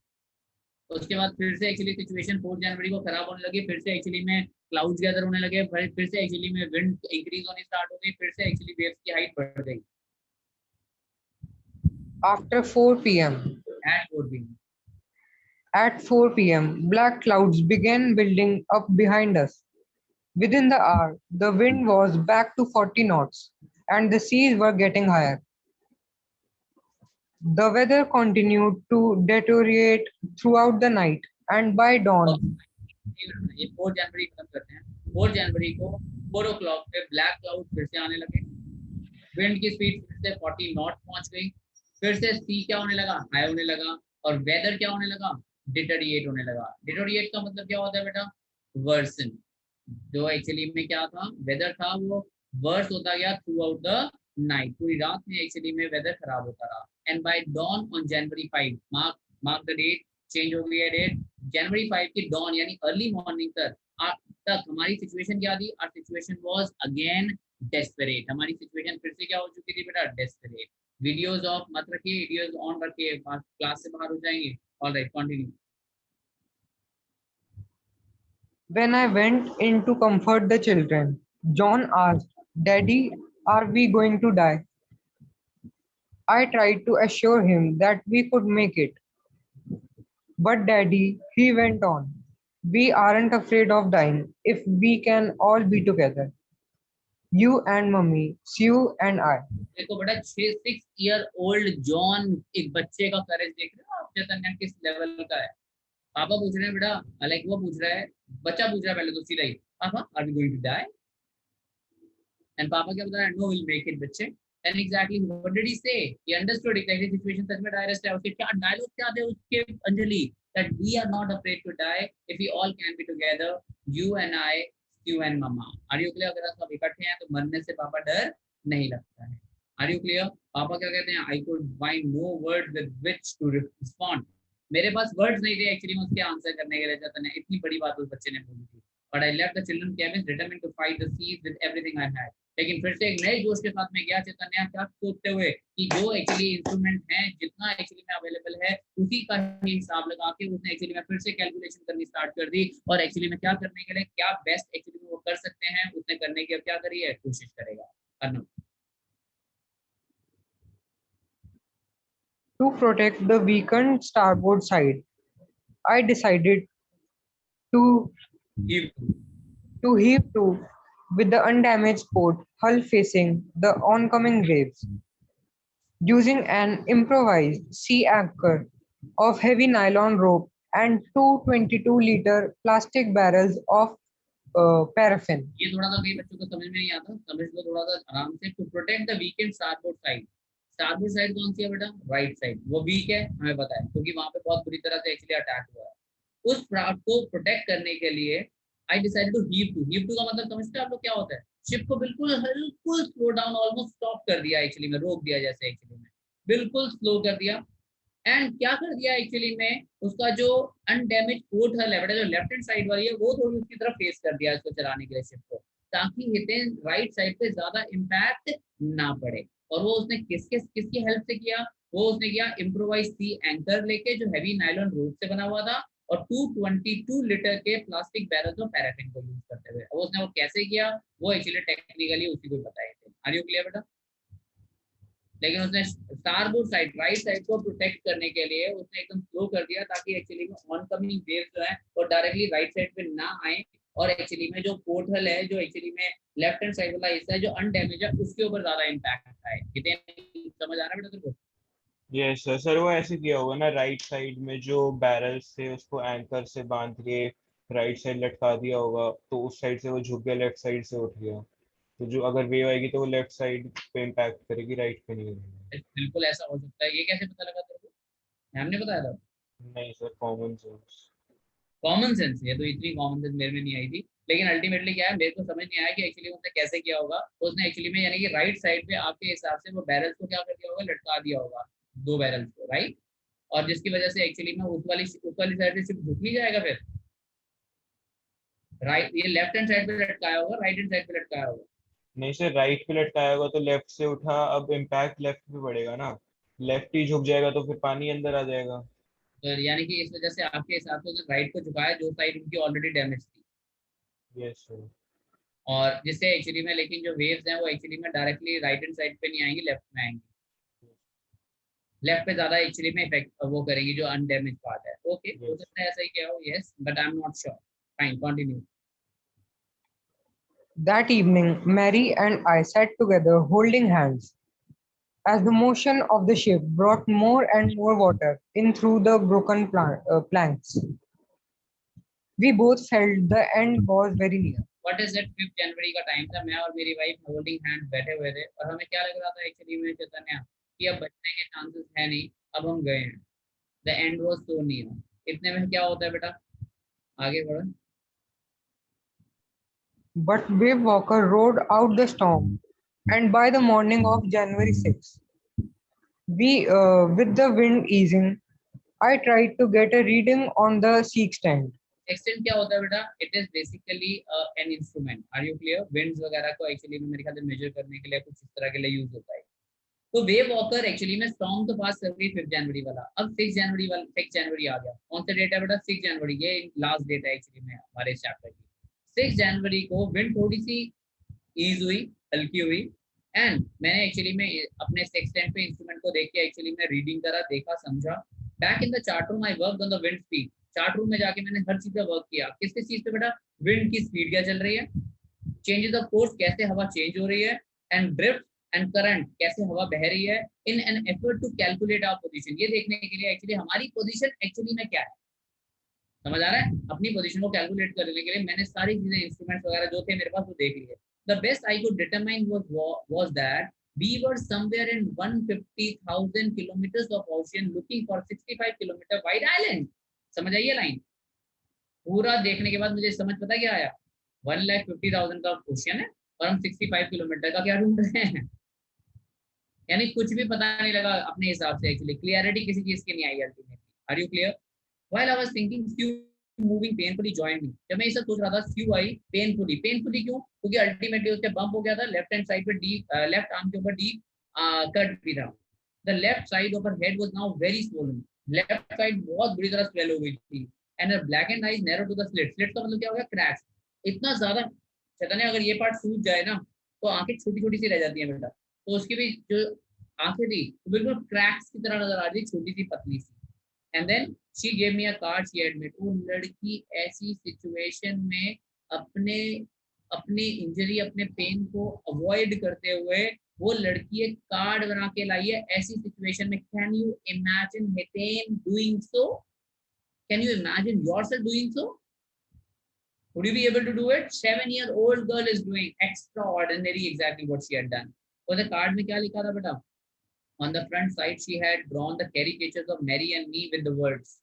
तो उसके बाद फिर से एक्चुअली सिचुएशन 4 जनवरी को खराब होने लगी, फिर से एक्चुअली में क्लाउड्स गैदर होने लगे, फिर से एक्चुअली में विंड इंक्रीज होनी स्टार्ट हो गई, फिर से एक्चुअली वेव्स की हाइट बढ़ गई। After 4 p.m. At 4 p.m., black clouds began building up behind us. Within the hour, the wind was back to 40 knots, and the seas were getting higher. The weather continued to deteriorate throughout the night, and by dawn, ये 4 जनवरी खत्म करते हैं। 4 जनवरी को 4 o'clock पे black cloud फिर से आने लगे, विंड की स्पीड फिर से 40 नॉट पहुंच गई, फिर से सी क्या होने लगा, हाई होने लगा, और वेदर क्या होने लगा, डिटेरिएट होने लगा। डिटेरिएट का मतलब क्या होता है बेटा, वर्सन। जो एक्चुअली में क्या था, वेदर था, वो वर्स होता गया थ्रू आउट द नाइट, पूरी रात में एक्चुअली में वेदर खराब होता रहा। And by dawn on January 5, mark the date, change हो गई है डेट, जनवरी 5 की डॉन यानी अर्ली मॉर्निंग तक हमारी सिचुएशन क्या थी, our situation was again desperate. हमारी सिचुएशन फिर से क्या हो चुकी थी बेटा, डेस्परेट। वीडियोस ऑफ मत रखिए, वीडियोस ऑन रखिए, क्लास से बाहर हो जाएंगे। Alright, continue. when I went in to comfort the children, John asked, "Daddy, are we going to die?" I tried to assure him that we could make it. But Daddy, he went on, "we aren't afraid of dying if we can all be together. You and Mummy, Sue and I." देखो बेटा, 6 year old John, एक बच्चे का करेज देख रहे हो आप चैतन्य किस लेवल का है। पापा पूछ रहे हैं बेटा, लाइक वो पूछ रहा है, बच्चा पूछ रहा है पहले तो सीधा ही, papa are we going to die? And पापा क्या बता रहे हैं, नो विल मेक इट बच्चे। And exactly what did he say, he understood exactly situation सच में डायरेक्ट है। उसके क्या डायलॉग क्या थे उसके, Anjali, that we are not afraid to die if we all can be together, you and I, you and mamma. Are you clear? अगर सब इकट्ठे हैं तो मरने से पापा डर नहीं लगता है। Are you clear? पापा क्या कहते हैं, I could find no word with which to respond. मेरे पास वर्ड्स नहीं थे एक्चुअली में उसके आंसर करने के लिए चैतन्य, इतनी बड़ी बात उस बच्चे ने बोली थी। But I left the children cabin determined to fight the seas with everything I had. लेकिन फिर से एक नए जोश के साथ में गया चैतन्य, क्या सोचते हुए कि जो एक्चुअली इंस्ट्रूमेंट है, जितना एक्चुअली में अवेलेबल है, उसी का ही हिसाब लगा के उसने एक्चुअली में फिर से कैलकुलेशन करनी स्टार्ट कर दी, और एक्चुअली में क्या करने के लिए, क्या बेस्ट एक्चुअली में वो कर सकते हैं, उसने करने की अब क्या करी है, कोशिश करेगा। Arnab, To protect the weakened starboard side, I decided to heave to with the undamaged port hull facing the oncoming waves. using an improvised sea anchor of heavy nylon rope and two 22-liter plastic barrels of paraffin. ये थोड़ा सा कई बच्चों को समझ में नहीं आता, समझ लो थोड़ा सा आराम से। To protect the weak and starboard side, starboard side कौन सी है बेटा? Right side. वो वीक है हमें पता है, क्योंकि वहां पे बहुत बुरी तरह से एक्चुअली अटैक हुआ है। उस पार्ट को प्रोटेक्ट करने के लिए I decided to heave to. Heave to का मतलब समझते हैं आप लोग क्या होता है? शिप को बिल्कुल बिल्कुल स्लो डाउन, ऑलमोस्ट स्टॉप कर दिया एक्चुअली में, रोक दिया जैसे एक्चुअली में, बिल्कुल स्लो कर दिया। एंड क्या कर दिया एक्चुअली में, उसका जो अनडैमेज पोर्ट है लेफ्ट, जो लेफ्ट हैंड साइड वाली है, वो थोड़ी उसकी तरफ फेस कर दिया इसको चलाने के लिए शिप को, ताकि हितेन राइट साइड पे ज्यादा इम्पैक्ट ना पड़े। और वो उसने किसकी हेल्प से किया? वो उसने किया इम्प्रोवाइज सी एंकर लेके, जो हैवी नायलॉन रोप से बना हुआ था, और 222 लीटर के प्लास्टिक बैरल्स ऑफ पैराफिन को यूज करते हुए। वो उसने वो कैसे किया, वो एक्चुअली टेक्निकली उसी को बताए थे। आर यू क्लियर बेटा? लेकिन उसने स्टारबोर्ड साइड, राइट साइड को प्रोटेक्ट करने के लिए उसने एकदम स्लो कर दिया, ताकि एक्चुअली में ऑनकमिंग वेव्स जो है वो डायरेक्टली राइट साइड पे ना आए, और एक्चुअली में जो पोर्टल है, जो एक्चुअली में लेफ्ट हैंड साइड वाला हिस्सा है जो अनडैमेज है, उसके ऊपर ज्यादा इम्पैक्ट आए। कितने समझ आ रहा है बेटा तेरे को? Yes sir. सर वो ऐसे किया होगा ना, राइट साइड में जो बैरल्स थे उसको एंकर से बांध के राइट साइड लटका दिया होगा, तो उस साइड से वो झुक गया, लेफ्ट साइड से उठ गया। तो जो अगर वेव आएगी तो वो लेफ्ट साइड पे इम्पैक्ट करेगी, राइट पे नहीं करेगी। बिल्कुल ऐसा हो सकता है। ये कैसे पता लगा तेरे को? हमने बताया था। नहीं sir, common sense. Common sense, ये तो इतनी कॉमन सेंस मेरे में नहीं आई थी। लेकिन अल्टीमेटली क्या है, मेरे को समझ नहीं आया कि एक्चुअली उसने कैसे किया होगा। तो उसने एक्चुअली में यानी कि राइट साइड पे आपके हिसाब से वो बैरल्स को क्या कर दिया होगा, लटका दिया होगा, दो बैरल्स को, राइट। और जिसकी वजह से एक्चुअली में उस वाली साइड से सिर्फ झुक नहीं जाएगा फिर, राइट। ये लेफ्ट हैंड साइड पे लटकाया होगा, राइट हैंड साइड पे लटकाया होगा। नहीं सर, राइट पे लटकाया होगा तो लेफ्ट से उठा, अब इम्पैक्ट लेफ्ट पे पड़ेगा ना, लेफ्ट ही झुक जाएगा तो फिर पानी अंदर आ जाएगा। तो यानी कि इस वजह से आपके हिसाब से उसने राइट को झुकाया, जो साइड उनकी ऑलरेडी डैमेज थी। Yes sir. और जिससे एक्चुअली में, लेकिन जो वेव्स हैं वो एक्चुअली में डायरेक्टली राइट हैंड साइड पे नहीं आएंगी, लेफ्ट में आएंगी। लेफ्ट पे ज्यादा एक्चुअली में इफेक्ट वो करेगी, जो अनडैमेज पार्ट है। ओके, हो सकता है ऐसा ही क्या हो, yes, but I am not sure. Fine, continue. That evening, Mary and I sat together holding hands. As the motion of the ship brought more and more water in through the broken planks, we both felt the end was very near. What is that? 5 जनवरी का time था, मैं और मेरी wife holding hand बैठे हुए थे, और हमें क्या लग रहा था एक्चुअली में चैतन्य, कि अब बचने के चांसेस है नहीं, अब हम गए हैं। The end was so near. इतने में क्या होता है बेटा? आगे बढ़ो। But Wave Walker rode out the storm, and by the morning of January 6th, with the wind easing, I tried to get a reading on the sextant. Sextant क्या होता है बेटा? It is basically an instrument. Are you clear? Winds वगैरह को actually में मेरे ख्याल से मेजर करने के लिए कुछ इस तरह के लिए यूज होता है। तो वेव वॉकर एक्चुअली में स्टॉर्म तो पास कर गई 5 जनवरी वाला, अब 6 जनवरी आ गया। कौन सा डेट है बेटा? 6 जनवरी, ये लास्ट डेट है एक्चुअली में हमारे चैप्टर की। 6 जनवरी को विंड थोड़ी सी ईज हुई, हल्की हुई, एंड मैंने एक्चुअली में अपने सेक्सटेंट पे इंस्ट्रूमेंट को देख के एक्चुअली में रीडिंग करा, देखा, समझा। Back in the chart room I work on the wind speed. Chart room में जाके मैंने हर चीज पे वर्क किया। किस किस चीज पे बेटा? विंड की स्पीड क्या चल रही है, चेंजेस ऑफ कोर्स, कैसे हवा चेंज हो रही है, एंड ड्रिफ्ट एंड करंट, कैसे हवा बह रही है, in an effort to calculate our position. ये देखने के लिए एक्चुअली हमारी पोजीशन एक्चुअली में क्या है, समझ आ रहा है? अपनी पोजीशन को कैलकुलेट करने के लिए मैंने सारी चीजें, इंस्ट्रूमेंट्स वगैरह जो थे मेरे पास, वो देख लिए। The best I could determine was that we were somewhere in 150,000 kilometers of ocean looking for 65 kilometre wide island। समझ आई ये लाइन? पूरा देखने के बाद मुझे समझ पता क्या आया, 1,50,000 का ओशियन है और हम 65 किलोमीटर का क्या ढूंढ रहे हैं। यानी कुछ भी पता नहीं लगा अपने हिसाब से, एक्चुअली क्लियरिटी किसी चीज की नहीं आई ultimately. Are you clear? While I was thinking Sue moving painfully joined me. जब मैं ये सब सोच रहा था, Sue आई पेनफुली। पेनफुली क्यों? क्योंकि अल्टीमेटली उसके बम्प हो गया था लेफ्ट हैंड साइड पे, डीप लेफ्ट आर्म के ऊपर डीप कट भी था। The left side of her head was now very swollen. Left side बहुत बुरी तरह स्वेल हो गई थी, and her black and eyes narrow to the slit. Slit का मतलब क्या हो गया? क्रैक्स। इतना ज्यादा चैतन्य, अगर ये पार्ट सूज जाए ना तो आंखें छोटी छोटी सी रह जाती हैं बेटा। तो उसकी भी जो आंखें थी तो बिल्कुल क्रैक्स की तरह नजर आ रही, छोटी सी पतली सी। And then she gave me a card, she admit. वो लड़की ऐसी सिचुएशन में अपने अपनी इंजरी, अपने पेन को अवॉइड करते हुए वो लड़की एक कार्ड बना के लाई है ऐसी सिचुएशन में. Can you imagine Hiten doing so? Can you imagine yourself doing so? Would you be able to do it? 7-year-old girl is doing extraordinary exactly what she had done. और the card में क्या लिखा था बेटा? On the front side she had drawn the caricatures of Mary and me with the words.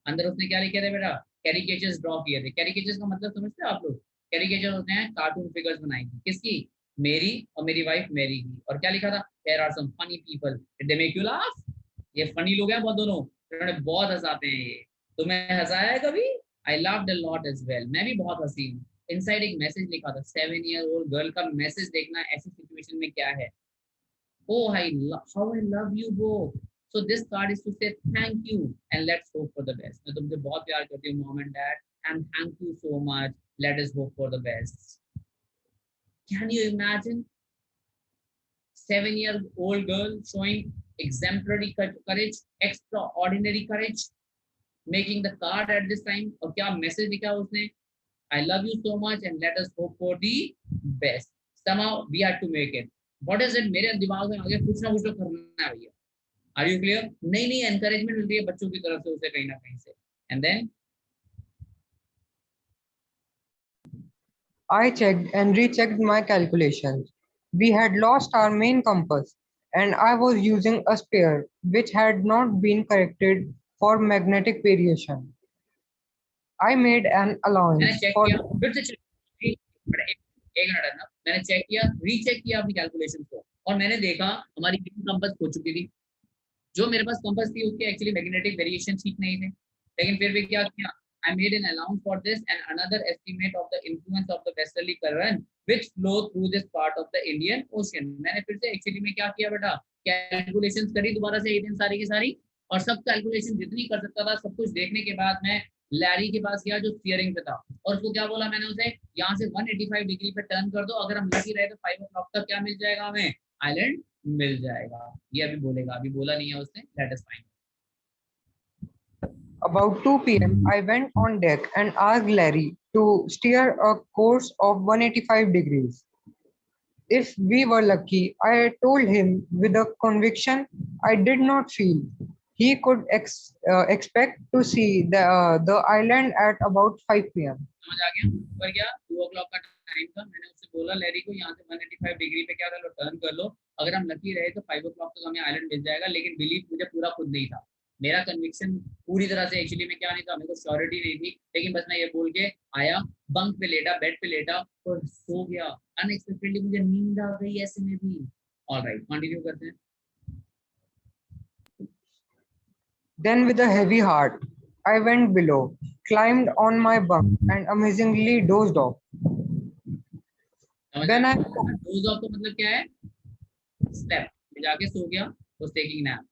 अंदर उसने क्या लिखे थे बेटा? Caricatures draw किए थे. Caricatures का मतलब समझते हो आप लोग? Caricatures होते हैं कार्टून फिगर्स बनाई थी. किसकी? मेरी और मेरी वाइफ मैरी की. और क्या लिखा था? There are some funny people. Did they make you laugh? ये funny लोग हैं बहुत दोनों. उन्होंने बहुत हंसाते हैं ये. तुम्हें हंसाया है कभी? I laughed a lot as well. मैं भी बहुत हंसी हूँ. Inside एक मैसेज लिखा था. 7-year-old girl का मैसेज देखना ऐसी सिचुएशन में क्या है. Oh, how I love you both. So this card is to say thank you and let's hope for the best. मैं तुमसे बहुत प्यार करती हूँ mom and dad and thank you so much. Let us hope for the best. Can you imagine 7-year-old girl showing exemplary courage, extraordinary courage, making the card at this time? और क्या message लिखा उसने? I love you so much and let us hope for the best. Somehow we have to make it. What is it? मेरे दिमाग में आगे कुछ ना कुछ तो करना है भैया. Are you clear? नई नई encouragement मिलती है बच्चों की तरफ से उसे कहीं ना कहीं से. And then I checked and rechecked my calculations. We had lost our main compass, and I was using a spare which had not been corrected for magnetic variation. I made an मैंने allowance check for किया, फिर से check, एक minute ना, मैंने check किया, recheck किया अपनी कैलकुलेशन को और मैंने देखा हमारी कंपास खो चुकी थी. जो मेरे पास कंपास थी उसके एक्चुअली मैग्नेटिक वेरिएशन ठीक नहीं थे, लेकिन फिर भी क्या किया? I made an allowance for this and another estimate of the influence of the westerly current which flow through this part of the Indian Ocean. मैंने फिर से एक्चुअली में क्या किया बेटा? कैलकुलेशंस करी दोबारा से एक दिन सारी की सारी और सब कैलकुलेशन जितनी कर सकता था सब कुछ देखने के बाद मैं लैरी के पास गया जो स्टीयरिंग पे था और उसको क्या बोला मैंने उसे? यहाँ से 185 डिग्री पे टर्न कर दो, अगर हम लकी रहे तो 5 o'clock तक क्या मिल जाएगा हमें? आइलैंड मिल जाएगा. ये अभी बोलेगा, अभी बोला नहीं है उसने. Let us find. about 2 p.m. I went on deck and asked Larry to steer a course of 185 degrees. If we were lucky, I told him with a conviction I did not feel. He could expect to see the island at about 5 p.m. समझ आ गया? पर क्या 2 o'clock का time था. मैंने उससे बोला Larry को यहाँ से 185 डिग्री पे क्या कर लो, टर्न कर लो, अगर हम लकी रहे तो 5 o'clock तक हमें आइलैंड मिल जाएगा. लेकिन बिलीव मुझे पूरा खुद नहीं था, मेरा कन्विक्शन पूरी तरह से एक्चुअली में क्या नहीं था, मेरे को श्योरिटी नहीं थी. लेकिन बस मैं ये बोल के आया, बंक पे लेटा, बेड पे लेटा और सो गया. अनएक्सपेक्टेडली मुझे नींद आ गई ऐसे में भी. ऑलराइट, कंटिन्यू करते हैं. Then with a heavy heart, I went below, climbed on my bunk and amazingly dozed off. When I dose of तो मतलब क्या है? स्लेप, जाके सो गया, was taking nap.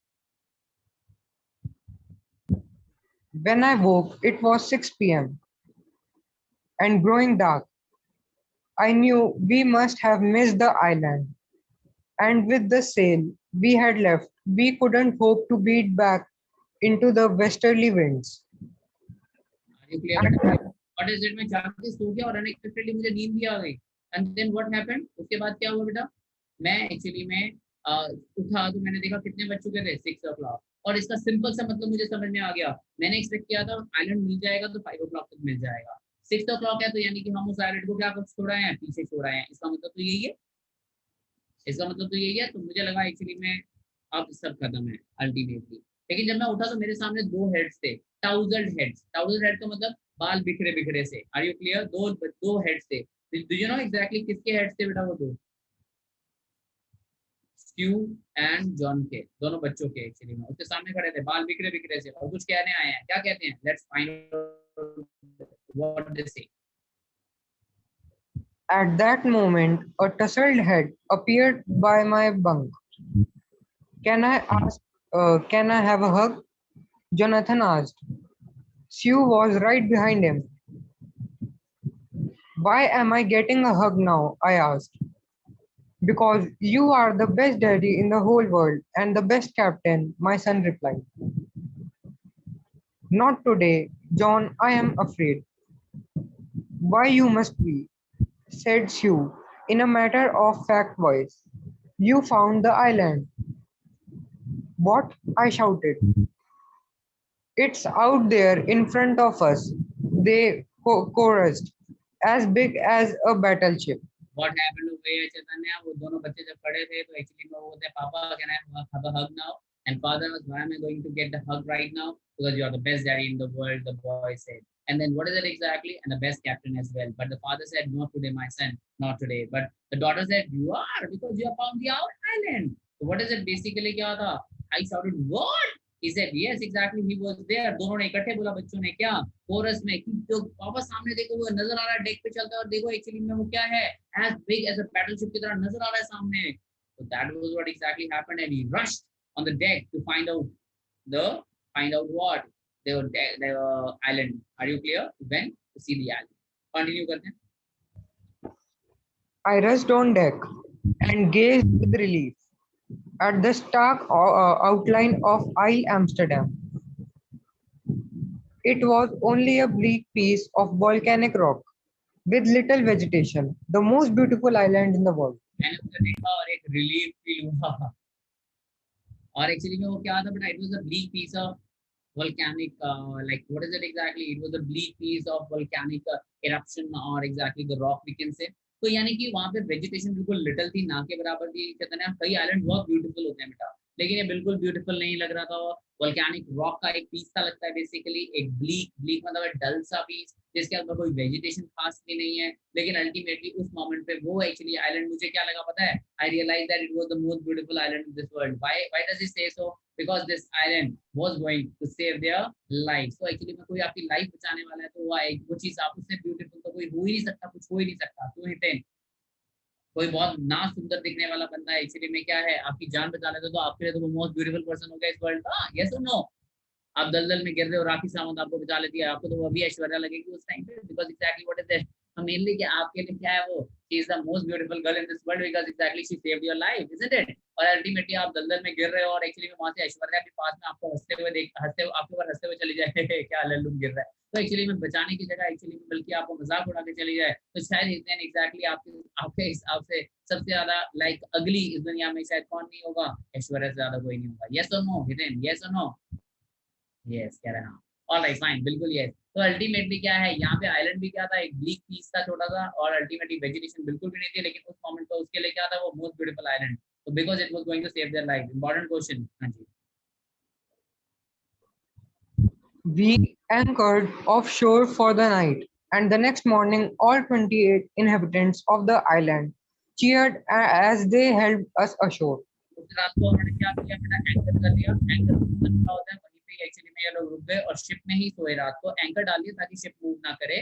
When I woke, it was 6 p.m. and growing dark. I knew we must have missed the island, and with the sail we had left, we couldn't hope to beat back into the westerly winds. Are you clear? What is it? मैं जाके सो गया और unexpectedly मुझे नींद भी आ गई. And then what happened? उसके बाद क्या हुआ बेटा? मैं एक्चुअली में उठा तो मैंने देखा कितने बज चुके थे? 6 o'clock. और इसका सिंपल सा मतलब मुझे समझ में आ गया. मैंने एक्सपेक्ट किया था आइलैंड मिल जाएगा तो 5 o'clock तक मिल जाएगा. 6 o'clock है तो यानी कि हम उस आइलैंड को क्या छोड़ रहे हैं? पीछे छोड़ रहे हैं. इसका मतलब तो यही है, इसका मतलब तो यही है. तो मुझे लगा एक्चुअली में अब सब खत्म है अल्टीमेटली. लेकिन जब मैं उठा तो मेरे सामने 2 हेड्स थे. Thousand heads. थाउजेंड हेड का मतलब बाल बिखरे बिखरे से. Are you clear? दो हेड्स थे. डू यू नो एग्जैक्टली किसके हेड्स थे बेटा वो दो? स्क्यू एंड जॉन के, दोनों बच्चों के एक्चुअली में उसके सामने खड़े थे, बाल बिखरे बिखरे से, और कुछ कहने आए हैं. क्या कहते हैं? लेट्स फाइंड व्हाट दे से. At that moment, a tousled head appeared by my bunk. Can I ask? Can I have a hug? Jonathan asked. Sue was right behind him. Why am I getting a hug now? I asked. Because you are the best daddy in the whole world and the best captain, my son replied. Not today, John, I am afraid. Why you must be, said Sue in a matter of fact voice. You found the island. What? I shouted. It's out there in front of us. They chorused. As big as a battleship. What happened to Vijay Chaitanya? वो दोनों बच्चे जब खड़े थे तो actually में वो बोलते पापा can I have a hug now? And father was, why am I going to get the hug right now? Because you are the best daddy in the world, the boy said. And then what is it exactly? And the best captain as well. But the father said, not today, my son, not today. But the daughter said, you are, because you have found the island. So what is it basically क्या था? I shouted, what? He said, yes, exactly, he was there. दोनों ने इकट्ठे बोला बच्चों ने क्या coarse में कि जो पापा सामने देखो वो नजर आ रहा है डेक पे चलता है और देखो एक्चुअली में वो क्या है as big as a battleship की तरह नजर आ रहा है सामने. So that was what exactly happened and he rushed on the deck to find out what they were island. Are you clear? He went to see the island. Continue करते हैं. I rushed on deck and gazed with relief at the stark outline of Isle Amsterdam. It was only a bleak piece of volcanic rock with little vegetation, the most beautiful island in the world. मैंने उसे देखा और एक relief feel हुआ और actually में वो क्या था बेटा, it was a bleak piece of volcanic like what is it exactly, it was a bleak piece of volcanic eruption or exactly the rock we can say. तो यानी कि वहाँ पे वेजिटेशन बिल्कुल लिटिल थी, ना के बराबर थी. कहते हैं कई आइलैंड बहुत ब्यूटीफुल होते हैं बेटा, लेकिन ये बिल्कुल ब्यूटीफुल नहीं लग रहा था. वोल्केनिक रॉक का एक पीस सा लगता है बेसिकली, एक ब्लीक मतलब डल सा पीस जिसके अंदर कोई वेजिटेशन खास भी नहीं है. लेकिन अल्टीमेटली उस मोमेंट पे वो एक्चुअली आइलैंड मुझे क्या लगा पता है, I realise that it was the most beautiful island in this world. Why does it say so? Because this island was going to save their life. So actually में कोई आपकी लाइफ बचाने वाला है तो वो चीज आप उससे ब्यूटीफुल तो कोई हो ही नहीं सकता, कुछ हो ही नहीं सकता. क्यों हितेन? कोई बहुत ना सुंदर दिखने वाला बंदा है एक्चुअली में क्या है आपकी जान बचा लेता तो आपके लिए तो वो मोस्ट ब्यूटीफुल पर्सन हो गया इस वर्ल्ड का. यस और नो? आप दलदल में गिर रहे हो, राखी सावंत आपको बचा लेती है, आपको तो वो भी ऐश्वर्या लगेगी उस टाइम पे. Because exactly what is that, mainly कि आपके लिए क्या है, वो she is the most beautiful girl in this world because exactly she saved your life, isn't it? और अल्टीमेटली आप दलदल में गिर रहे हो और एक्चुअली में वहां से ऐश्वर्या के पास में आपको हंसते हुए आपके ऊपर हंसते हुए चली जाए क्या लल्लू गिर रहा है. तो एक्चुअली में बचाने की जगह एक्चुअली में बल्कि आपको मजाक उड़ा के चली जाए तो शायद हितेन एक्जैक्टली आपके हिसाब से सबसे ज्यादा लाइक अगली इस दुनिया में शायद कौन नहीं होगा, ऐश्वर्या से ज्यादा कोई नहीं होगा. यस और नो हितेन? यस और नो? यस कह रहे हैं. ऑलराइट फाइन, बिल्कुल यस. तो अल्टीमेटली क्या है यहाँ पे आइलैंड भी क्या था, एक ब्लीक पीस था छोटा सा और अल्टीमेटली वेजिटेशन बिल्कुल भी नहीं थी. लेकिन उस मोमेंट पे उसके लिए क्या था, वो मोस्ट ब्यूटीफुल आइलैंड. तो because it was going to save their life. Important question. हाँ जी. We anchored offshore for the night, and the next morning, all 28 inhabitants of the island cheered as they helped us ashore. उस रात को उन्होंने क्या किया बेटा, anchor कर लिया. एंकर मतलब क्या होता है, वहीं पे एक्चुअली में ये लोग रुक गए और शिप में ही सोए रात को. एंकर डालिए ताकि शिप मूव ना करे.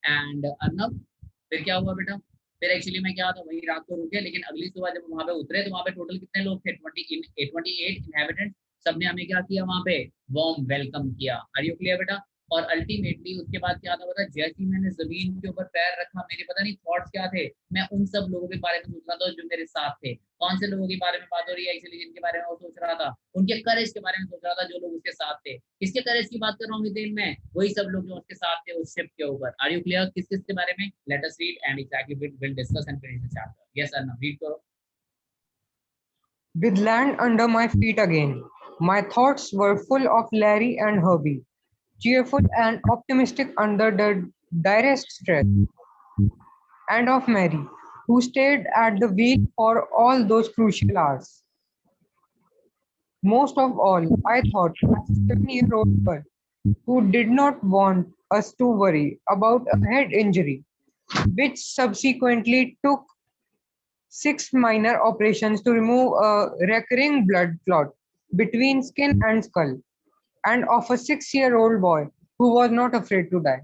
एंड अर्नब फिर क्या हुआ बेटा, फिर एक्चुअली में क्या था, वही रात को रुके. लेकिन अगली सुबह जब वहां पे उतरे तो वहां पे टोटल कितने लोग थे, 28 इनहेबिटेंट्स. सबने हमें क्या किया, वहां पे वार्म वेलकम किया. आर यू क्लियर बेटा? और अल्टीमेटली उसके बाद क्या था पता, जैसे ही मैंने जमीन के ऊपर पैर रखा मेरे पता नहीं थॉट्स क्या थे. मैं उन सब लोगों के बारे में सोच रहा था जो मेरे साथ थे. कौन से लोगों के बारे में बात हो रही है एक्चुअली, जिनके बारे में वो सोच रहा था, उनके करेज के बारे में सोच रहा था जो लोग उसके साथ थे. किसके करेज की बात कर रहा हूँ हितेन में? वही सब लोग जो उसके साथ थे उस शिप के ऊपर. आर यू क्लियर किस किस के बारे में? Let us read and exactly will discuss and finish the chapter. Yes Arnab read करो. With land under my feet again, my thoughts were full of Larry and Herbie, cheerful and optimistic under the direst stress, and of Mary, who stayed at the wheel for all those crucial hours. Most of all, I thought my 7-year-old girl, who did not want us to worry about a head injury, which subsequently took 6 minor operations to remove a recurring blood clot between skin and skull, and of a 6-year-old boy who was not afraid to die.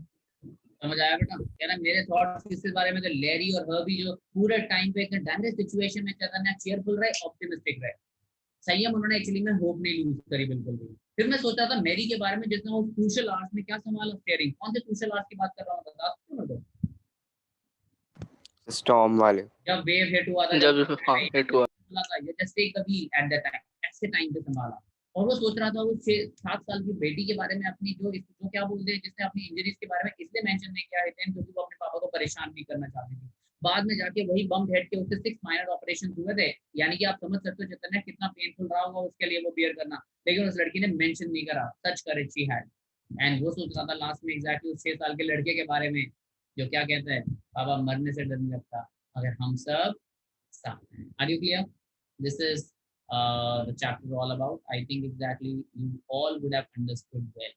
समझ आया बेटा? क्या ना मेरे thoughts किसके बारे में थे, लैरी और हर्बी जो पूरे टाइम पे इतने डैमेज सिचुएशन में चैतन्य चीयरफुल रहे, ऑप्टिमिस्टिक रहे. संयम उन्होंने एक्चुअली में होप नहीं लूज करी बिल्कुल भी. फिर मैं सोचा था मैरी के बारे में, जिसने वो क्रूशियल आवर्स में क्या संभाला स्टीयरिंग. कौन से क्रूशियल आवर्स की बात कर रहा हूँ बता सकते हो मेरे को? स्टॉर्म वाले, जब वेव हिट हुआ था, जब हाँ हिट हुआ ये just take the wheel at that time, ऐसे टाइम पे संभाला. और वो सोच रहा था वो 6-7 साल की बेटी के बारे में, अपनी जो क्या बोलते हैं, जिसने अपनी इंजरीज के बारे में इसलिए मेंशन नहीं किया है क्योंकि वो अपने पापा को परेशान नहीं करना चाहती थी. बाद में जाके वही बम्प हेड के उससे 6 माइनर ऑपरेशन हुए थे, यानी कि आप समझ सकते हो चैतन्य कितना पेनफुल रहा होगा उसके लिए वो बियर करना, लेकिन उस लड़की ने मेंशन नहीं करा सच करेज शी हैड। एंड वो सोच रहा था लास्ट में एग्जैक्टली उस 6 साल के लड़के के बारे में जो क्या कहता है, बाबा मरने से डर नहीं लगता अगर हम सब साथ हैं। Are you clear? This is the chapter all about. I think exactly you all would have understood well.